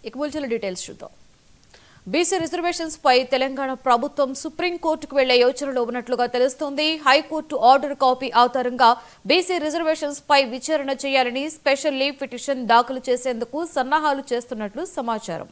ఇక bulletin details చూద్దాం. BC reservations పై తెలంగాణ ప్రభుత్వం సుప్రీంకోర్టుకు వెళ్లే యోచనలో ఉన్నట్లుగా తెలుస్తోంది. హైకోర్టు ఆర్డర్ కాపీ ఆధారంగా బీసీ రిజర్వేషన్స్ పై విచారణ చేయాలని స్పెషల్ లీవ్ పిటిషన్ దాఖలు చేసేందుకు సన్నాహాలు చేస్తున్నట్లు సమాచారం.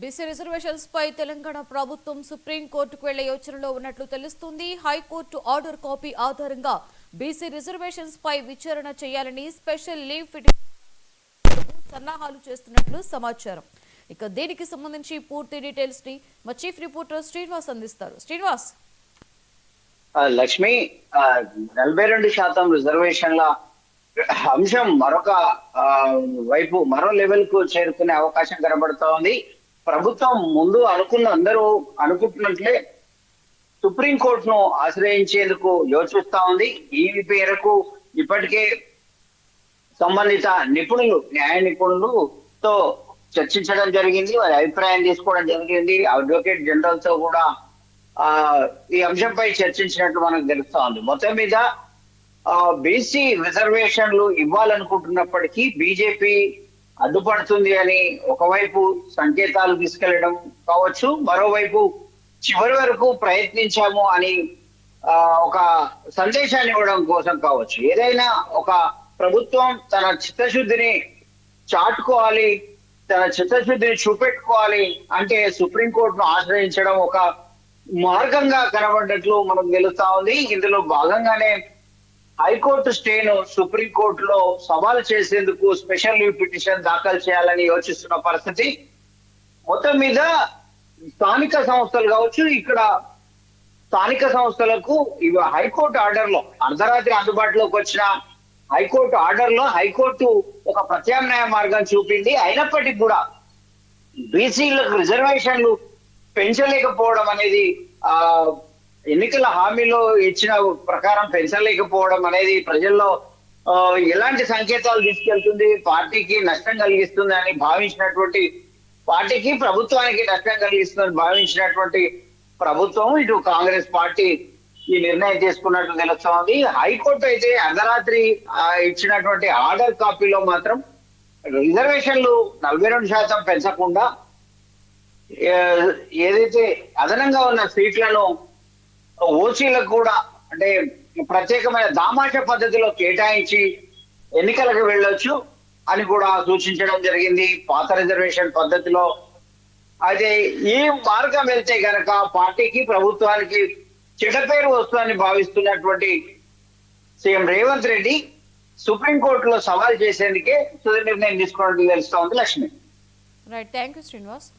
బీసీ రిజర్వేషన్స్ పై తెలంగాణ ప్రభుత్వం సుప్రీంకోర్టుకు వెళ్లే యోచనలో ఉన్నట్లు తెలుస్తుంది. హైకోర్టు ఆర్డర్ కాపీ ఆధారంగా బీసీ రిజర్వేషన్స్ పై విచారణ చేయాలని స్పెషల్ లీవ్ పిటిషన్ సన్నాహాలు చేస్తున్నట్లు సమాచారం. ఇక దీనికి సంబంధించి పూర్తి డీటెయిల్స్ ని మా చీఫ్ రిపోర్టర్ శ్రీనివాస్ అందిస్తారు. శ్రీనివాస్. లక్ష్మి, 42% రిజర్వేషన్ల అంశం మరొక వైపు మరో లెవెల్ కు చేరుకునే అవకాశం కనబడుతోంది. ప్రభుత్వం ముందు అందరూ అనుకుంటున్నట్లే సుప్రీంకోర్టును ఆశ్రయించేందుకు యోచిస్తా ఉంది. ఈ మేరకు ఇప్పటికే సంబంధిత న్యాయ నిపుణులతో చర్చించడం జరిగింది, వారి అభిప్రాయం తీసుకోవడం జరిగింది. అడ్వకేట్ జనరల్ తో కూడా ఈ అంశంపై చర్చించినట్టు మనకు తెలుస్తా ఉంది. మొత్తం మీద బీసీ రిజర్వేషన్లు ఇవ్వాలనుకుంటున్నప్పటికీ బీజేపీ అడ్డుపడుతుంది అని ఒకవైపు సంకేతాలు తీసుకెళ్లడం కావచ్చు, మరోవైపు చివరి వరకు ప్రయత్నించాము అని ఒక సందేశాన్ని ఇవ్వడం కోసం కావచ్చు. ఏదైనా ఒక ప్రభుత్వం తన చిత్తశుద్ధిని చాటుకోవాలి, తన చిత్తశుద్ధిని చూపెట్టుకోవాలి అంటే సుప్రీంకోర్టును ఆశ్రయించడం ఒక మార్గంగా కనబడ్డట్లు మనకు తెలుస్తా ఉంది. ఇందులో భాగంగానే హైకోర్టు స్టేను సుప్రీంకోర్టులో సవాల్ చేసేందుకు స్పెషల్ లీవ్ పిటిషన్ దాఖలు చేయాలని యోచిస్తున్న పరిస్థితి. మొత్తం మీద స్థానిక సంస్థలు కావచ్చు, ఇక్కడ స్థానిక సంస్థలకు ఇవి హైకోర్టు ఆర్డర్ లో అర్ధరాత్రి అందుబాటులోకి వచ్చిన హైకోర్టు ఆర్డర్ లో హైకోర్టు ఒక ప్రత్యామ్నాయ మార్గం చూపింది. అయినప్పటికీ కూడా బీసీలకు రిజర్వేషన్లు పెంచలేకపోవడం అనేది ఎన్నికల హామీలో ఇచ్చిన ప్రకారం పెంచలేకపోవడం అనేది ప్రజల్లో ఎలాంటి సంకేతాలు తీసుకెళ్తుంది, పార్టీకి నష్టం కలిగిస్తుంది అని భావించినటువంటి పార్టీకి, ప్రభుత్వానికి నష్టం కలిగిస్తుందని భావించినటువంటి ప్రభుత్వం ఇటు కాంగ్రెస్ పార్టీ ఈ నిర్ణయం తీసుకున్నట్టు తెలుస్తోంది. హైకోర్టు అయితే అర్ధరాత్రి ఇచ్చినటువంటి ఆర్డర్ కాపీలో మాత్రం రిజర్వేషన్లు 42% పెంచకుండా ఏదైతే అదనంగా ఉన్న సీట్లను ఓసీలకు కూడా అంటే ప్రత్యేకమైన దామాష పద్ధతిలో కేటాయించి ఎన్నికలకు వెళ్ళొచ్చు అని కూడా సూచించడం జరిగింది పాత రిజర్వేషన్ పద్ధతిలో. అయితే ఈ మార్గం వెళ్తే గనక పార్టీకి, ప్రభుత్వానికి చెడ్డ పేరు వస్తుందని భావిస్తున్నటువంటి సీఎం రేవంత్ రెడ్డి సుప్రీంకోర్టులో సవాల్ చేసేందుకే తుది నిర్ణయం తీసుకోవడం తెలుస్తోంది. Lakshmi. Right, thank you Srinivas.